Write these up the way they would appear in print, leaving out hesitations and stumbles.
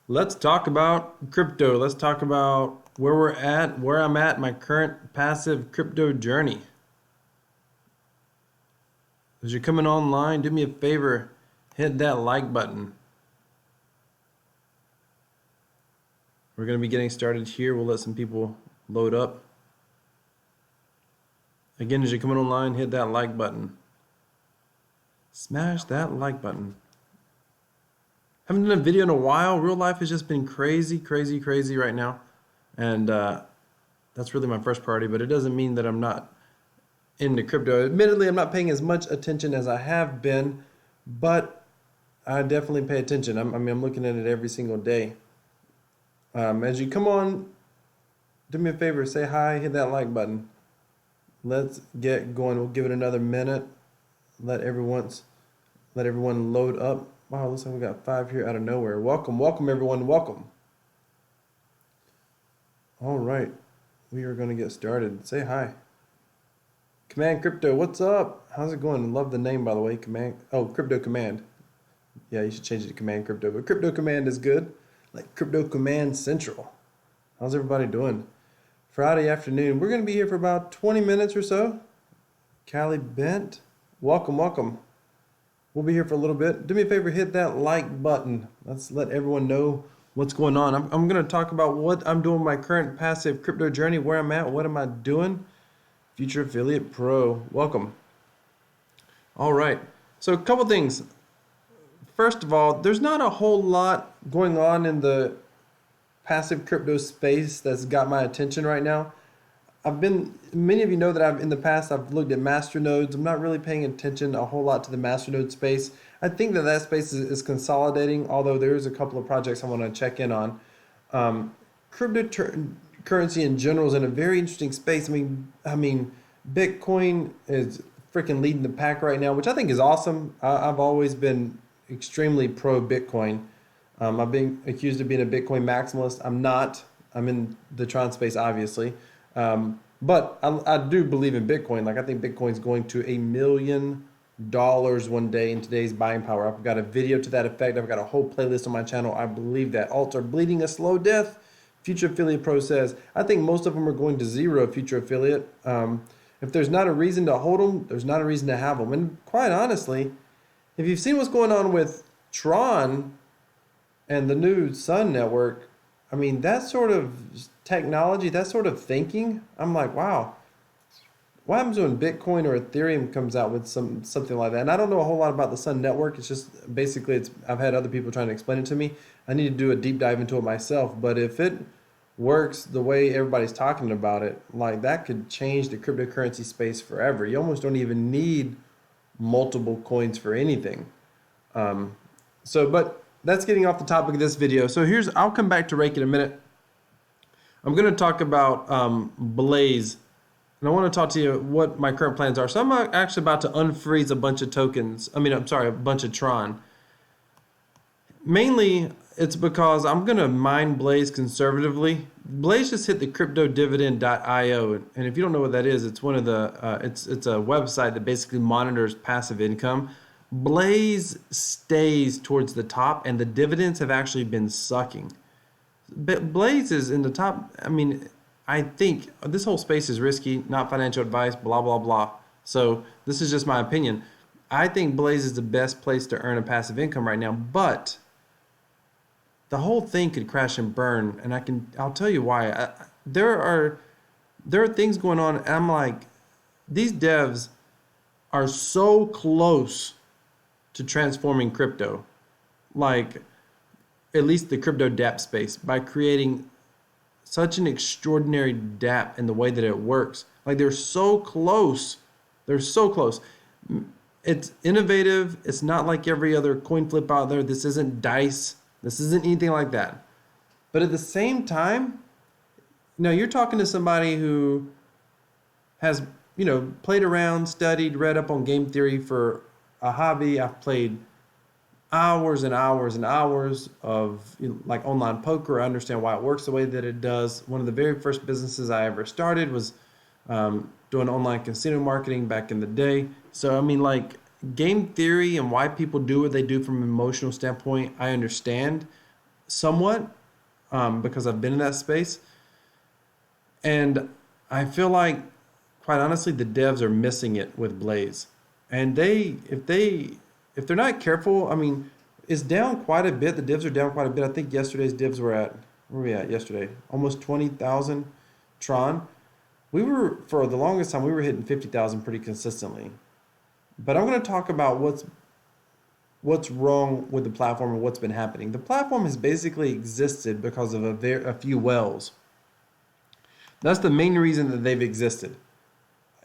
Let's talk about crypto. Let's talk about where I'm at, my current passive crypto journey. As you're coming online, do me a favor, hit that like button. We're going to be getting started here. We'll let some people load up. Again, as you're coming online, hit that like button. Smash that like button. Haven't done a video in a while. Real life has just been crazy, crazy, crazy right now. And that's really my first priority, but it doesn't mean that I'm not into crypto. Admittedly, I'm not paying as much attention as I have been, but I definitely pay attention. I'm looking at it every single day. As you come on, do me a favor, say hi, hit that like button. Let's get going. We'll give it another minute. Let everyone load up. Wow, looks like we got 5 here out of nowhere. Welcome, welcome everyone, welcome. All right, we are going to get started. Say hi. Command Crypto, what's up? How's it going? Love the name, by the way. Crypto Command. Yeah, you should change it to Command Crypto, but Crypto Command is good. Like Crypto Command Central. How's everybody doing? Friday afternoon. We're going to be here for about 20 minutes or so. Callie Bent, welcome, welcome. We'll be here for a little bit. Do me a favor, hit that like button. Let's let everyone know what's going on. I'm going to talk about what I'm doing, my current passive crypto journey, where I'm at, what am I doing. Future Affiliate Pro, welcome. All right, so a couple things. First of all, there's not a whole lot going on in the passive crypto space that's got my attention right now. Many of you know that in the past I've looked at masternodes. I'm not really paying attention a whole lot to the masternode space. I think that space is consolidating, although there is a couple of projects I want to check in on. Cryptocurrency in general is in a very interesting space. I mean, Bitcoin is freaking leading the pack right now, which I think is awesome. I've always been extremely pro Bitcoin. I've been accused of being a Bitcoin maximalist. I'm not. I'm in the Tron space, obviously. But I do believe in Bitcoin. Like, I think Bitcoin's going to $1 million one day in today's buying power. I've got a video to that effect. I've got a whole playlist on my channel. I believe that alts are bleeding a slow death. Future Affiliate Pro says, I think most of them are going to zero, Future Affiliate. If there's not a reason to hold them, there's not a reason to have them. And quite honestly, if you've seen what's going on with Tron and the new Sun network, I mean, that sort of technology, that sort of thinking, I'm like, wow. What happens when Bitcoin or Ethereum comes out with something like that? And I don't know a whole lot about the Sun network. It's just basically, I've had other people trying to explain it to me. I need to do a deep dive into it myself. But if it works the way everybody's talking about it, like, that could change the cryptocurrency space forever. You almost don't even need multiple coins for anything. But that's getting off the topic of this video. So I'll come back to Rake in a minute. I'm going to talk about Blaze, and I want to talk to you what my current plans are. So I'm actually about to unfreeze a bunch of tokens. A bunch of Tron. Mainly, it's because I'm going to mine Blaze conservatively. Blaze just hit the cryptodividend.io, and if you don't know what that is, it's one of the it's a website that basically monitors passive income. Blaze stays towards the top, and the dividends have actually been sucking. But Blaze is in the top. I think this whole space is risky, not financial advice, blah, blah, blah. So this is just my opinion. I think Blaze is the best place to earn a passive income right now, but the whole thing could crash and burn, and I'll tell you why. There are things going on, and I'm like, these devs are so close to transforming crypto, like at least the crypto dApp space, by creating such an extraordinary dApp in the way that it works. Like, they're so close. They're so close. It's innovative. It's not like every other coin flip out there. This isn't Dice. This isn't anything like that. But at the same time, you're talking to somebody who has, played around, studied, read up on game theory for a hobby. I've played hours and hours and hours of like online poker. I understand why it works the way that it does. One of the very first businesses I ever started was doing online casino marketing back in the day. So like, game theory and why people do what they do from an emotional standpoint, I understand. somewhat because I've been in that space. And I feel like, quite honestly, the devs are missing it with Blaze. And if they're not careful, I mean, it's down quite a bit. The divs are down quite a bit. I think yesterday's divs were at, where were we at yesterday? Almost 20,000 Tron. We were, for the longest time, we were hitting 50,000 pretty consistently. But I'm going to talk about what's wrong with the platform and what's been happening. The platform has basically existed because of a few whales. That's the main reason that they've existed.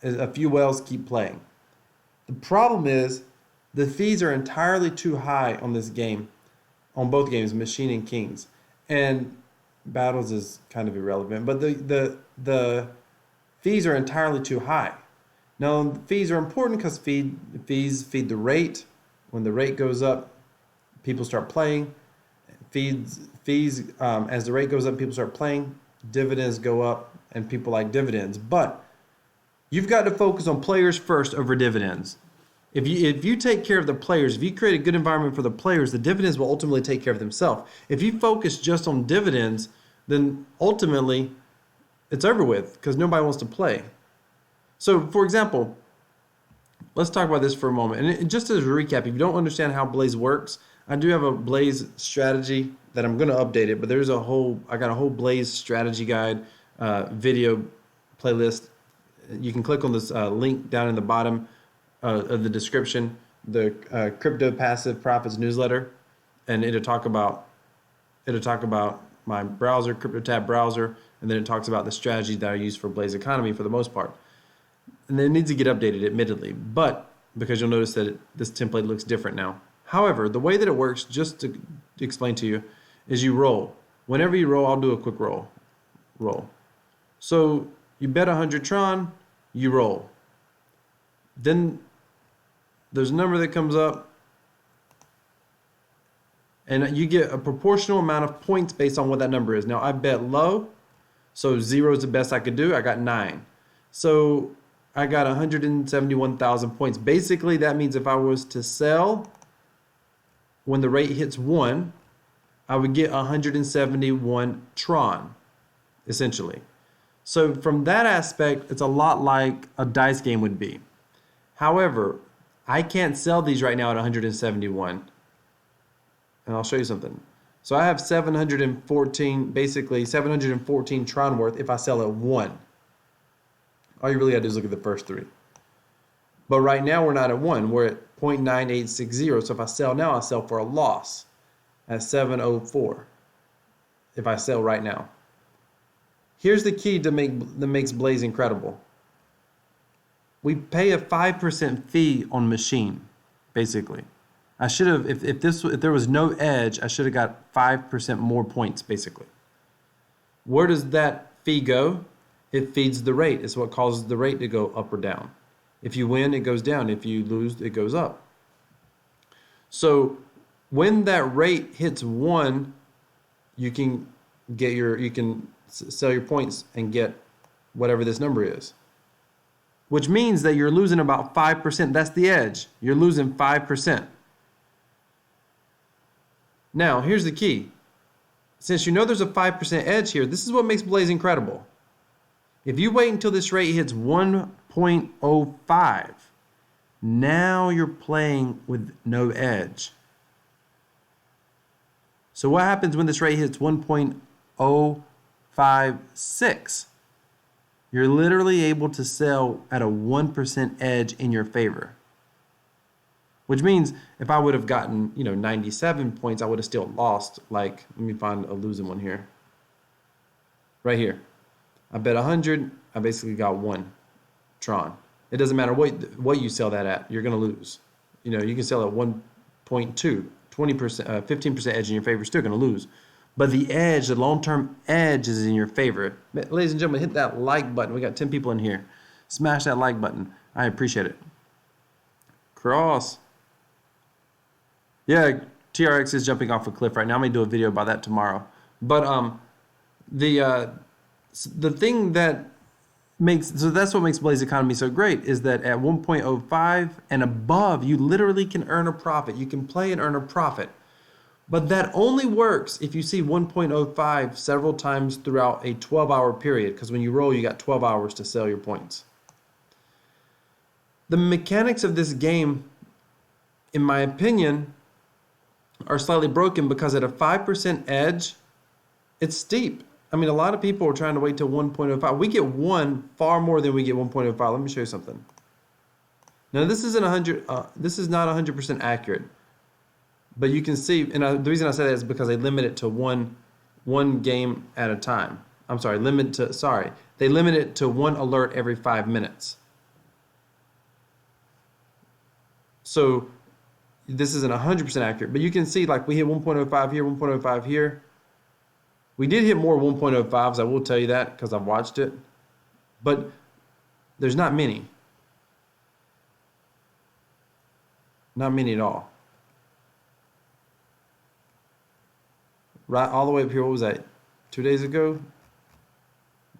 Is a few whales keep playing. The problem is the fees are entirely too high on this game, on both games, Machine and Kings. And Battles is kind of irrelevant, but the fees are entirely too high. Now, fees are important because fees feed the rate. When the rate goes up, people start playing. Fees as the rate goes up, people start playing. Dividends go up, and people like dividends. But you've got to focus on players first over dividends. If you take care of the players, if you create a good environment for the players, the dividends will ultimately take care of themselves. If you focus just on dividends, then ultimately it's over with because nobody wants to play. So, for example, let's talk about this for a moment. And just as a recap, if you don't understand how Blaze works, I do have a Blaze strategy that I'm going to update it, but I got a whole Blaze strategy guide video playlist. You can click on this link down in the bottom of the description, the Crypto Passive Profits newsletter, and it'll talk about my browser, CryptoTab browser, and then it talks about the strategy that I use for Blaze Economy for the most part. And then it needs to get updated, admittedly, but because you'll notice that this template looks different now. However, the way that it works, just to explain to you, is you roll. Whenever you roll, I'll do a quick roll. So you bet 100 Tron, you roll. Then there's a number that comes up, and you get a proportional amount of points based on what that number is. Now, I bet low, so 0 is the best I could do. I got 9. So I got 171,000 points. Basically, that means if I was to sell when the rate hits 1, I would get 171 Tron, essentially. So from that aspect, it's a lot like a dice game would be. However, I can't sell these right now at 171. And I'll show you something. So I have 714 Tron worth if I sell at 1. All you really got to do is look at the first 3. But right now we're not at 1. We're at 0.9860. So if I sell now, I sell for a loss at 704 if I sell right now. Here's the key that makes Blaze incredible. We pay a 5% fee on Machine, basically. I should have, if there was no edge, I should have got 5% more points, basically. Where does that fee go? It feeds the rate. It's what causes the rate to go up or down. If you win, it goes down. If you lose, it goes up. So when that rate hits 1, you can sell your points and get whatever this number is. Which means that you're losing about 5%. That's the edge. You're losing 5%. Now, here's the key. Since you know there's a 5% edge here, this is what makes Blaze incredible. If you wait until this rate hits 1.05, now you're playing with no edge. So what happens when this rate hits 1.056? You're literally able to sell at a 1% edge in your favor. Which means if I would have gotten, 97 points, I would have still lost. Like, let me find a losing one here. Right here. I bet 100, I basically got 1 Tron. It doesn't matter what you sell that at, you're going to lose. You can sell at 1.2, 20%, 15% edge in your favor, you're still going to lose. But the edge, the long-term edge is in your favor. Ladies and gentlemen, hit that like button. We got 10 people in here. Smash that like button. I appreciate it. Cross. Yeah, TRX is jumping off a cliff right now. I'm going to do a video about that tomorrow. But the thing that that's what makes Blaze Economy so great is that at 1.05 and above, you literally can earn a profit. You can play and earn a profit. But that only works if you see 1.05 several times throughout a 12-hour period, because when you roll, you got 12 hours to sell your points. The mechanics of this game, in my opinion, are slightly broken because at a 5% edge, it's steep. I mean, a lot of people are trying to wait till 1.05. We get 1 far more than we get 1.05. Let me show you something. Now, this isn't 100. This is not 100% accurate. But you can see, and the reason I say that is because they limit it to one game at a time. I'm sorry, they limit it to 1 alert every 5 minutes. So this isn't 100% accurate, but you can see like we hit 1.05 here, 1.05 here. We did hit more 1.05s, I will tell you that because I've watched it, but there's not many. Not many at all. Right all the way up here, what was that? 2 days ago?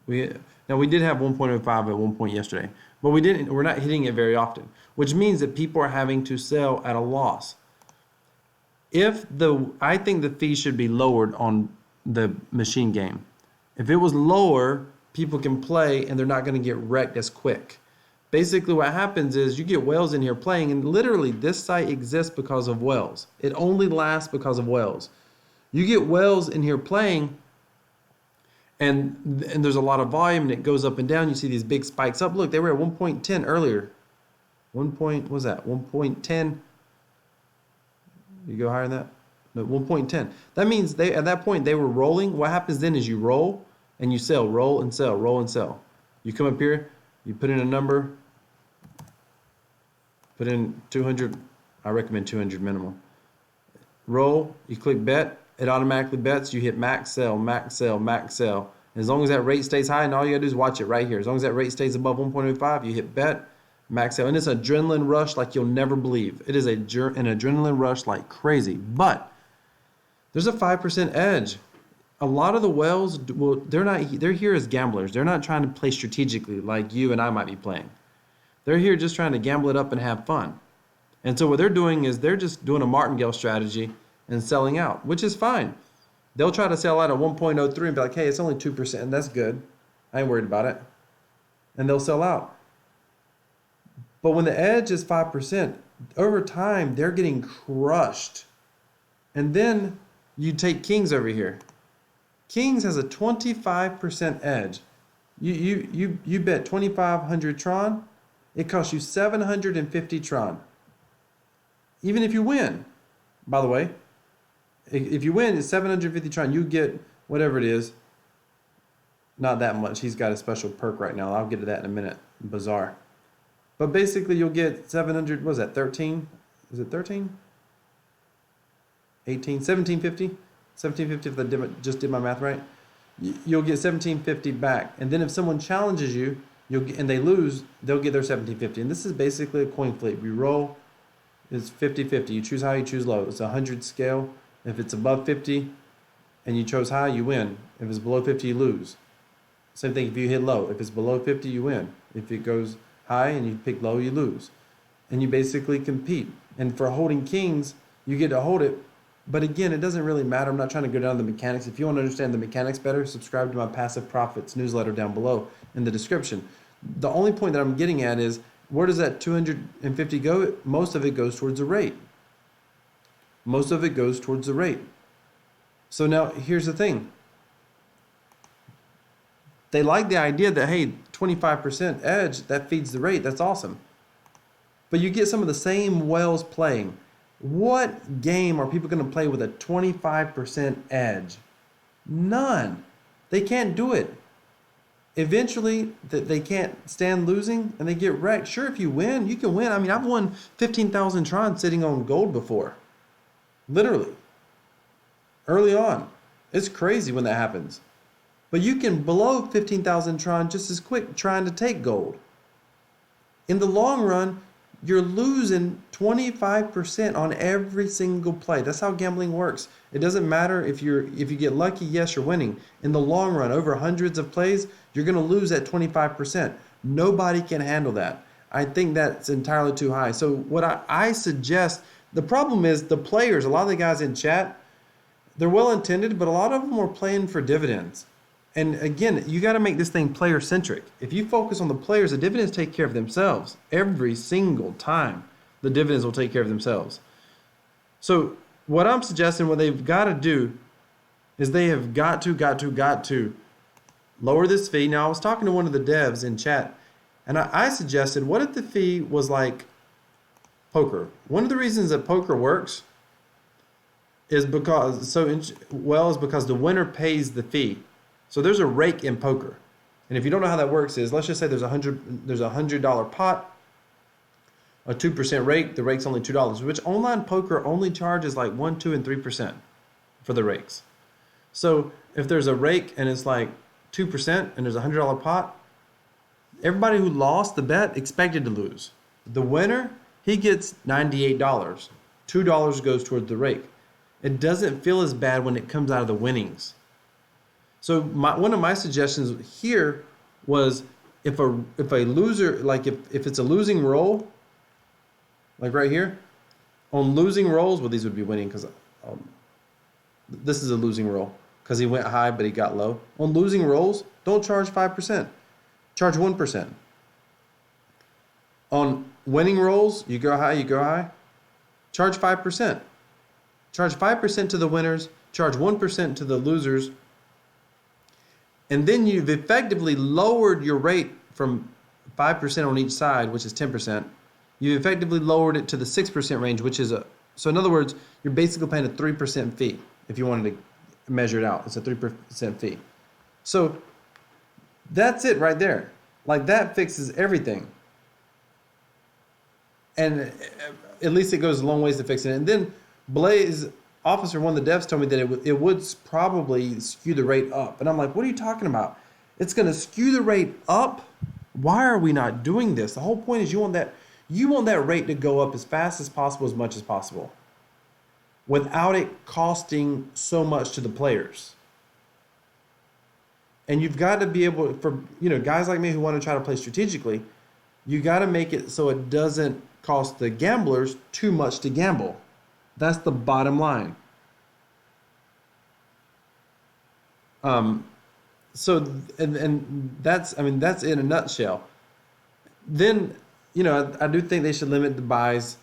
Now we did have 1.05 at one point yesterday, but we're not hitting it very often, which means that people are having to sell at a loss. I think the fee should be lowered on the machine game. If it was lower, people can play and they're not going to get wrecked as quick. Basically what happens is you get whales in here playing, and literally this site exists because of whales. It only lasts because of whales. You get whales in here playing, and there's a lot of volume, and it goes up and down. You see these big spikes up. Look, they were at 1.10 earlier. What was that? 1.10. You go higher than that? No, 1.10. That means at that point they were rolling. What happens then is you roll and you sell, roll and sell, roll and sell. You come up here, you put in a number, put in 200. I recommend 200 minimum. Roll, you click bet. It automatically bets. You hit max sell, max sell, max sell. And as long as that rate stays high, and all you gotta do is watch it right here. As long as that rate stays above 1.05, you hit bet, max sell. And it's an adrenaline rush like you'll never believe. It is an adrenaline rush like crazy. But there's a 5% edge. A lot of the whales, they're here as gamblers. They're not trying to play strategically like you and I might be playing. They're here just trying to gamble it up and have fun. And so what they're doing is they're just doing a martingale strategy and selling out, which is fine. They'll try to sell out at 1.03 and be like, hey, it's only 2%. That's good. I ain't worried about it. And they'll sell out. But when the edge is 5%, over time, they're getting crushed. And then you take Kings over here. Kings has a 25% edge. You bet 2,500 Tron, it costs you 750 Tron. Even if you win, by the way. If you win, it's 750 Tron. You get whatever it is. Not that much. He's got a special perk right now. I'll get to that in a minute. Bizarre. But basically, you'll get 700. What was that? 13? Is it 13? 18? 1750? 1750 if I just did my math right. You'll get 1750 back. And then if someone challenges you, and they lose, they'll get their 1750. And this is basically a coin flip. You roll. It's 50-50. You choose high, you choose low. It's a 100 scale. If it's above 50 and you chose high, you win. If it's below 50, you lose. Same thing if you hit low. If it's below 50, you win. If it goes high and you pick low, you lose. And you basically compete. And for holding Kings, you get to hold it. But again, it doesn't really matter. I'm not trying to go down the mechanics. If you want to understand the mechanics better, subscribe to my Passive Profits newsletter down below in the description. The only point that I'm getting at is, where does that 250 go? Most of it goes towards the rate. Most of it goes towards the rate. So now here's the thing. They like the idea that, hey, 25% edge, that feeds the rate. That's awesome. But you get some of the same whales playing. What game are people going to play with a 25% edge? None. They can't do it. Eventually, they can't stand losing and they get wrecked. Sure, if you win, you can win. I mean, I've won 15,000 Tron sitting on gold before. Literally. Early on. It's crazy when that happens. But you can blow 15,000 Tron just as quick trying to take gold. In the long run, you're losing 25% on every single play. That's how gambling works. It doesn't matter if you get lucky, yes, you're winning. In the long run, over hundreds of plays, you're going to lose at 25%. Nobody can handle that. I think that's entirely too high. So what I suggest, the problem is the players, a lot of the guys in chat, they're well intended, but a lot of them are playing for dividends. And again, you got to make this thing player centric. If you focus on the players, the dividends take care of themselves every single time. The dividends will take care of themselves. So what I'm suggesting, what they've got to do is they have got to lower this fee. Now, I was talking to one of the devs in chat, and I suggested, what if the fee was like poker? One of the reasons that poker works is because the winner pays the fee. So there's a rake in poker, and if you don't know how that works, is let's just say there's a $100 pot, a 2% rake. The rake's only $2, which online poker only charges like 1%, 2%, and 3% for the rakes. So if there's a rake and it's like 2% and there's a $100 pot, everybody who lost the bet expected to lose. The winner, he gets $98. $2 goes toward the rake. It doesn't feel as bad when it comes out of the winnings. So one of my suggestions here was if a loser, like if it's a losing roll, like right here, on losing rolls, well, these would be winning because this is a losing roll because he went high but he got low. On losing rolls, don't charge 5%, charge 1%. On winning rolls, you go high, charge 5%. Charge 5% to the winners, charge 1% to the losers, and then you've effectively lowered your rate from 5% on each side, which is 10%. You effectively lowered it to the 6% range, which is so in other words, you're basically paying a 3% fee. If you wanted to measure it out, it's a 3% fee. So that's it right there. Like that fixes everything. And at least it goes a long ways to fixing it. And then Blaze Officer, one of the devs, told me that it would probably skew the rate up. And I'm like, what are you talking about? It's going to skew the rate up? Why are we not doing this? The whole point is you want that rate to go up as fast as possible, as much as possible, without it costing so much to the players. And you've got to be able, for guys like me who want to try to play strategically, you got to make it so it doesn't cost the gamblers too much to gamble. That's the bottom line. So that's in a nutshell. Then, I do think they should limit the buys.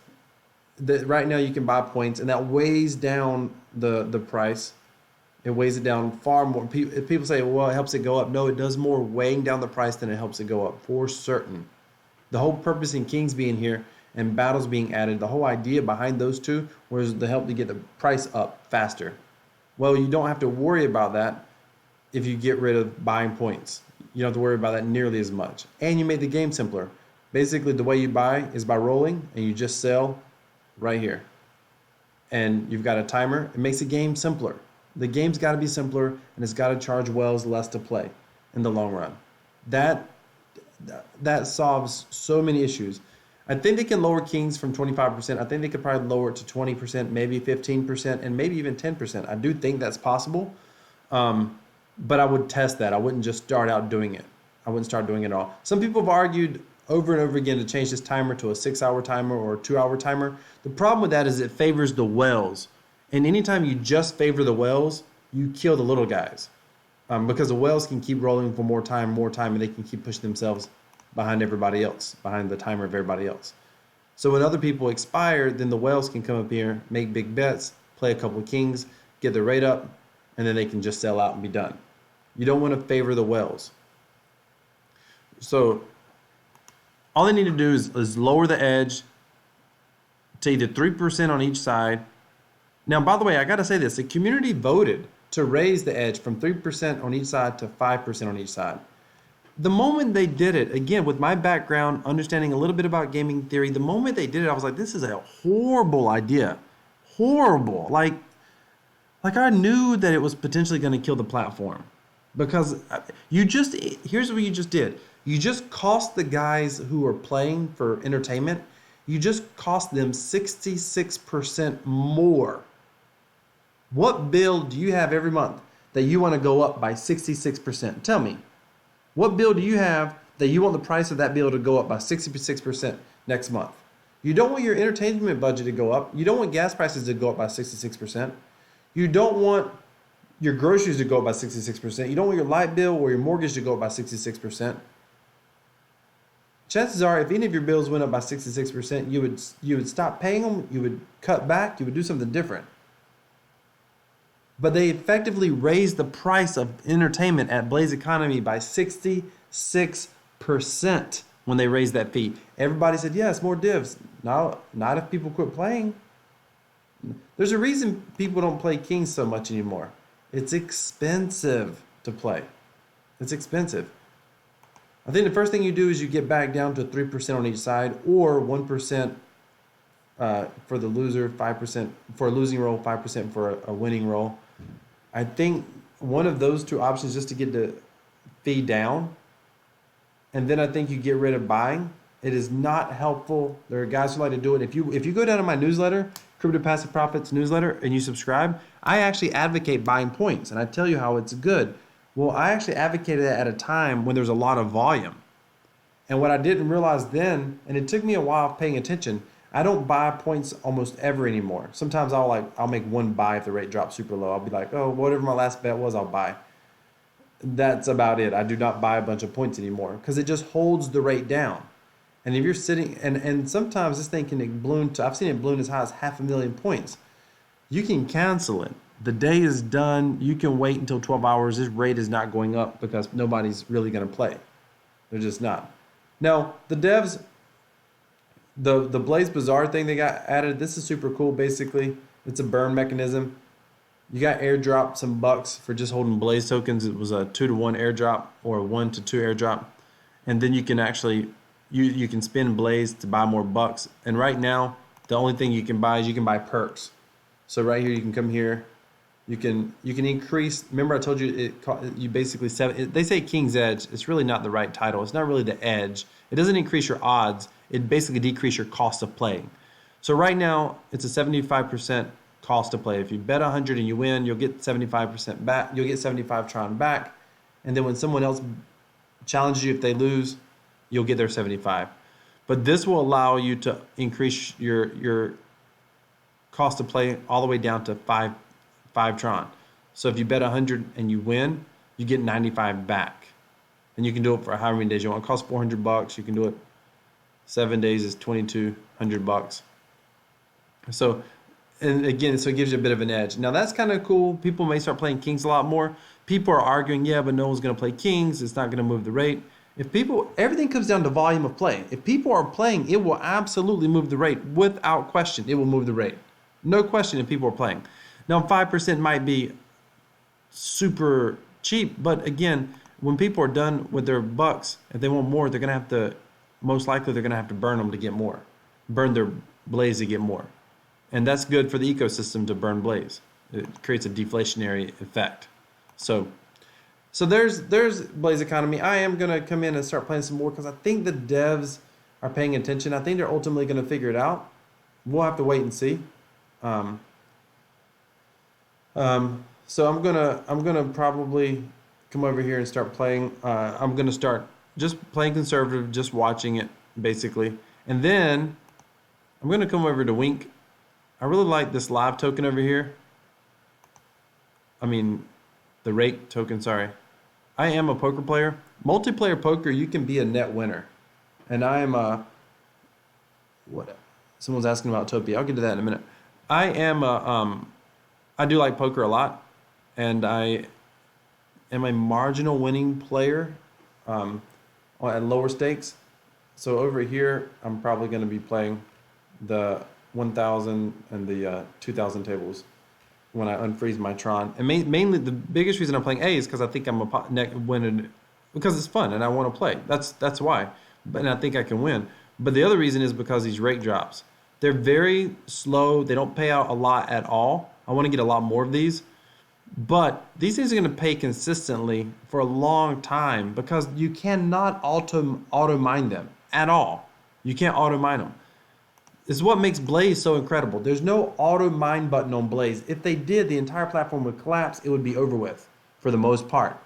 That right now you can buy points, and that weighs down the price. It weighs it down far more. People say, well, it helps it go up. No, it does more weighing down the price than it helps it go up, for certain. The whole purpose in Kings being here and Battles being added, the whole idea behind those two was to help to get the price up faster. Well, you don't have to worry about that if you get rid of buying points. You don't have to worry about that nearly as much. And you made the game simpler. Basically, the way you buy is by rolling, and you just sell right here. And you've got a timer. It makes the game simpler. The game's got to be simpler, and it's got to charge wells less to play in the long run. That solves so many issues. I think they can lower Kings from 25%. I think they could probably lower it to 20%, maybe 15%, and maybe even 10%. I do think that's possible, but I would test that. I wouldn't just start out doing it. I wouldn't start doing it at all. Some people have argued over and over again to change this timer to a 6-hour timer or a 2-hour timer. The problem with that is it favors the whales. And anytime you just favor the whales, you kill the little guys. Because the whales can keep rolling for more time, and they can keep pushing themselves behind everybody else, behind the timer of everybody else. So when other people expire, then the whales can come up here, make big bets, play a couple of Kings, get the rate up, and then they can just sell out and be done. You don't want to favor the whales. So all they need to do is lower the edge to either 3% on each side. Now, by the way, I got to say this. The community voted to raise the edge from 3% on each side to 5% on each side. The moment they did it, again, with my background, understanding a little bit about gaming theory, the moment they did it, I was like, this is a horrible idea. Horrible. Like I knew that it was potentially going to kill the platform. Because here's what you just did. You just cost the guys who are playing for entertainment, you just cost them 66% more. What bill do you have every month that you want to go up by 66%? Tell me. What bill do you have that you want the price of that bill to go up by 66% next month? You don't want your entertainment budget to go up. You don't want gas prices to go up by 66%. You don't want your groceries to go up by 66%. You don't want your light bill or your mortgage to go up by 66%. Chances are, if any of your bills went up by 66%, you would stop paying them, you would cut back, you would do something different. But they effectively raised the price of entertainment at Blaze Economy by 66% when they raised that fee. Everybody said, yes, more divs. No, not if people quit playing. There's a reason people don't play Kings so much anymore. It's expensive to play. It's expensive. I think the first thing you do is you get back down to 3% on each side, or 1% for the loser, 5% for a losing roll, 5% for a winning roll. I think one of those two options just to get the fee down, and then I think you get rid of buying. It is not helpful. There are guys who like to do it. If you go down to my newsletter, Crypto Passive Profits newsletter, and you subscribe, I actually advocate buying points, and I tell you how it's good. Well, I actually advocated that at a time when there's a lot of volume. And what I didn't realize then, and it took me a while paying attention, I don't buy points almost ever anymore. Sometimes I'll make one buy if the rate drops super low. I'll be like, oh, whatever my last bet was, I'll buy. That's about it. I do not buy a bunch of points anymore because it just holds the rate down. And if you're sitting, and sometimes this thing can balloon to, I've seen it balloon as high as 500,000 points. You can cancel it. The day is done. You can wait until 12 hours. This rate is not going up because nobody's really going to play. They're just not. Now, the devs, the Blaze Bazaar thing they got added, this is super cool basically. It's a burn mechanism. You got airdrop some bucks for just holding Blaze tokens. It was a 2-to-1 airdrop or a 1-to-2 airdrop. And then you can actually, you can spend Blaze to buy more bucks. And right now, the only thing you can buy is you can buy perks. So right here, you can come here. You can increase. Remember, I told you you basically they say King's Edge. It's really not the right title. It's not really the edge. It doesn't increase your odds. It basically decreases your cost of playing. So right now, it's a 75% cost to play. If you bet 100 and you win, you'll get 75% back. You'll get 75 Tron back. And then when someone else challenges you, if they lose, you'll get their 75. But this will allow you to increase your cost to play all the way down to 5 Tron. So if you bet 100 and you win, you get 95 back. And you can do it for however many days you want. It costs $400. You can do it 7 days is $2,200. So, and again, so it gives you a bit of an edge. Now that's kind of cool. People may start playing Kings a lot more. People are arguing, yeah, but no one's going to play Kings. It's not going to move the rate. Everything comes down to volume of play. If people are playing, it will absolutely move the rate without question. It will move the rate. No question if people are playing. Now, 5% might be super cheap, but again, when people are done with their bucks, if they want more, they're going to have to, most likely they're going to have to burn them to get more. Burn their Blaze to get more. And that's good for the ecosystem to burn Blaze. It creates a deflationary effect. So there's Blaze Economy. I am going to come in and start playing some more because I think the devs are paying attention. I think they're ultimately going to figure it out. We'll have to wait and see. So I'm gonna probably come over here and start playing. I'm gonna start just playing conservative, just watching it basically, and then I'm gonna come over to Wink. I really like this live token over here. I mean, the rake token. Sorry, I am a poker player. Multiplayer poker, you can be a net winner, and I am a what? Someone's asking about Topia. I'll get to that in a minute. I am a I do like poker a lot, and I am a marginal winning player at lower stakes. So over here, I'm probably going to be playing the 1,000 and the 2,000 tables when I unfreeze my Tron. And mainly the biggest reason I'm playing A is because I think I'm a winning because it's fun and I want to play. That's why. And I think I can win. But the other reason is because these rake drops. They're very slow. They don't pay out a lot at all. I want to get a lot more of these. But these things are going to pay consistently for a long time because you cannot auto mine them at all. You can't auto mine them. This is what makes Blaze so incredible. There's no auto mine button on Blaze. If they did, the entire platform would collapse. It would be over with for the most part,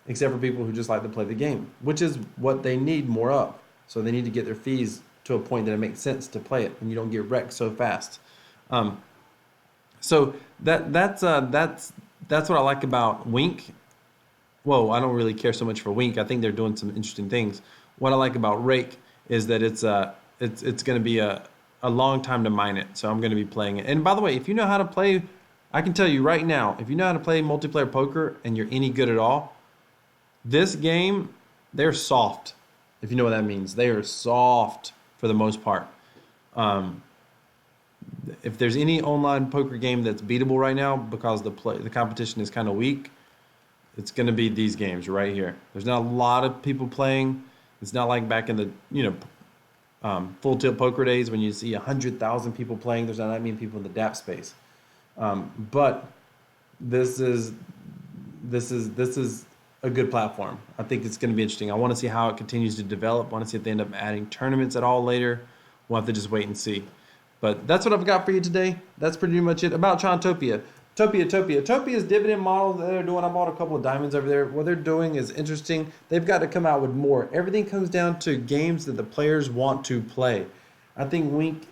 except for people who just like to play the game, which is what they need more of. So they need to get their fees to a point that it makes sense to play it and you don't get wrecked so fast. So that's what I like about Wink. Well, I don't really care so much for Wink. I think they're doing some interesting things. What I like about Rake is that it's going to be a long time to mine it. So I'm going to be playing it. And by the way, if you know how to play, I can tell you right now, if you know how to play multiplayer poker and you're any good at all, this game, they're soft. If you know what that means, they are soft for the most part. Um, if there's any online poker game that's beatable right now because the competition is kind of weak, it's going to be these games right here. There's not a lot of people playing. It's not like back in the full tilt poker days when you see 100,000 people playing. There's not that many people in the DApp space. But this is a good platform. I think it's going to be interesting. I want to see how it continues to develop. I want to see if they end up adding tournaments at all later. We'll have to just wait and see. But that's what I've got for you today. That's pretty much it about Trontopia. Topia's dividend model that they're doing. I bought a couple of diamonds over there. What they're doing is interesting. They've got to come out with more. Everything comes down to games that the players want to play. I think Wink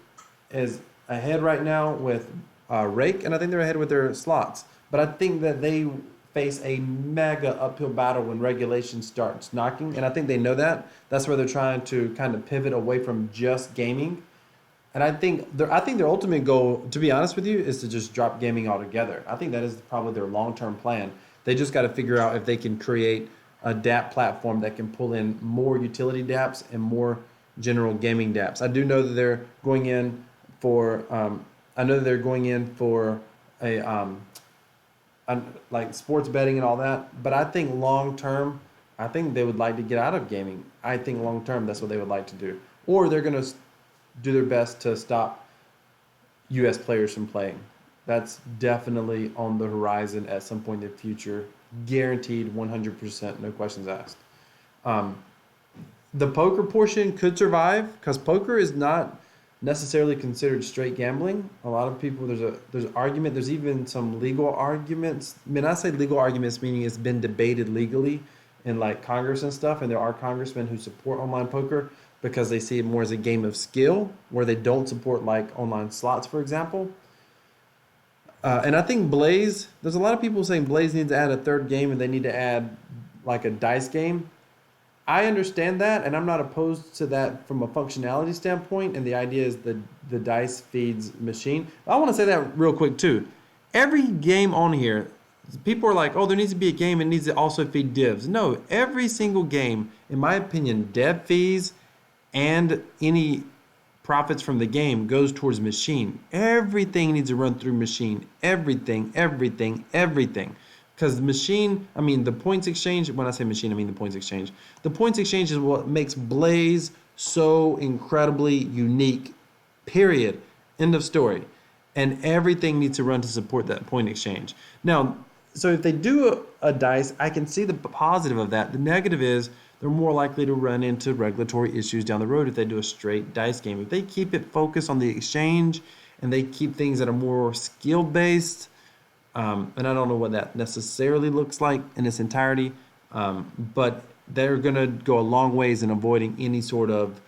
is ahead right now with Rake, and I think they're ahead with their slots. But I think that they face a mega uphill battle when regulation starts knocking, and I think they know that. That's where they're trying to kind of pivot away from just gaming. And I think their ultimate goal, to be honest with you, is to just drop gaming altogether. I think that is probably their long-term plan. They just got to figure out if they can create a DApp platform that can pull in more utility DApps and more general gaming DApps. I do know that they're going in for. I know that they're going in for a like sports betting and all that. But I think long-term, I think they would like to get out of gaming. I think long-term, that's what they would like to do, or they're going to do their best to stop U.S. players from playing. That's definitely on the horizon at some point in the future. Guaranteed 100%, no questions asked. The poker portion could survive because poker is not necessarily considered straight gambling. A lot of people, there's argument, there's even some legal arguments. I mean, I say legal arguments meaning it's been debated legally in like Congress and stuff, and there are congressmen who support online poker because they see it more as a game of skill, where they don't support like online slots, for example. And I think Blaze, there's a lot of people saying Blaze needs to add a third game and they need to add like a dice game. I understand that, and I'm not opposed to that from a functionality standpoint, and the idea is the dice feeds machine. I want to say that real quick too. Every game on here, people are like, oh, there needs to be a game and needs to also feed divs. No, every single game, in my opinion, dev fees and any profits from the game goes towards machine. Everything needs to run through machine. Everything. Because the machine, I mean, the points exchange, when I say machine, I mean the points exchange. The points exchange is what makes Blaze so incredibly unique, period. End of story. And everything needs to run to support that point exchange. Now, so if they do a dice, I can see the positive of that. The negative is they're more likely to run into regulatory issues down the road if they do a straight dice game. If they keep it focused on the exchange and they keep things that are more skill-based, and I don't know what that necessarily looks like in its entirety, but they're going to go a long ways in avoiding any sort of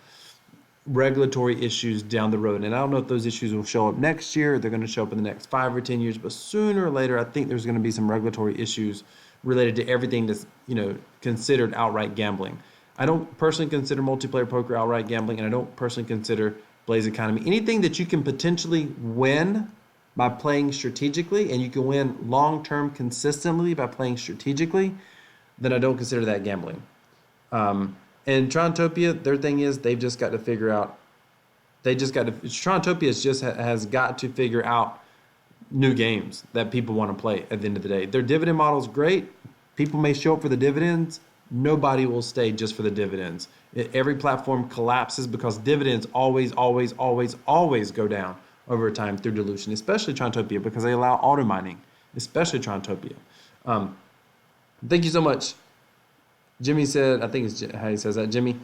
regulatory issues down the road. And I don't know if those issues will show up next year, or they're going to show up in the next 5 or 10 years, but sooner or later, I think there's going to be some regulatory issues related to everything that's, considered outright gambling. I don't personally consider multiplayer poker outright gambling, and I don't personally consider Blaze Economy. Anything that you can potentially win by playing strategically, and you can win long-term consistently by playing strategically, then I don't consider that gambling. And Trontopia, their thing is they've just got to figure out, Trontopia has got to figure out new games that people want to play at the end of the day. Their dividend model is great. People may show up for the dividends. Nobody will stay just for the dividends. Every platform collapses because dividends always go down over time through dilution, especially Trontopia because they allow auto mining, especially Trontopia. Thank you so much. Jimmy said, I think it's how he says that. Jimmy,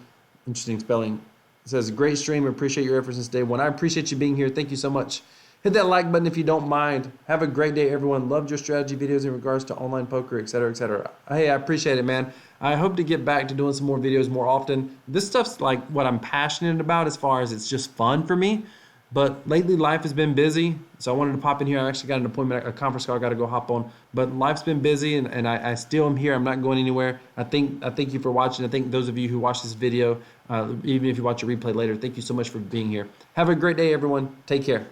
interesting spelling. It says, great stream. Appreciate your efforts since day one. I appreciate you being here. Thank you so much. Hit that like button if you don't mind. Have a great day, everyone. Loved your strategy videos in regards to online poker, etc., etc. Hey, I appreciate it, man. I hope to get back to doing some more videos more often. This stuff's like what I'm passionate about as far as it's just fun for me. But lately, life has been busy, so I wanted to pop in here. I actually got an appointment, a conference call I got to go hop on. But life's been busy, and I still am here. I'm not going anywhere. I thank you for watching. I thank those of you who watch this video, even if you watch a replay later. Thank you so much for being here. Have a great day, everyone. Take care.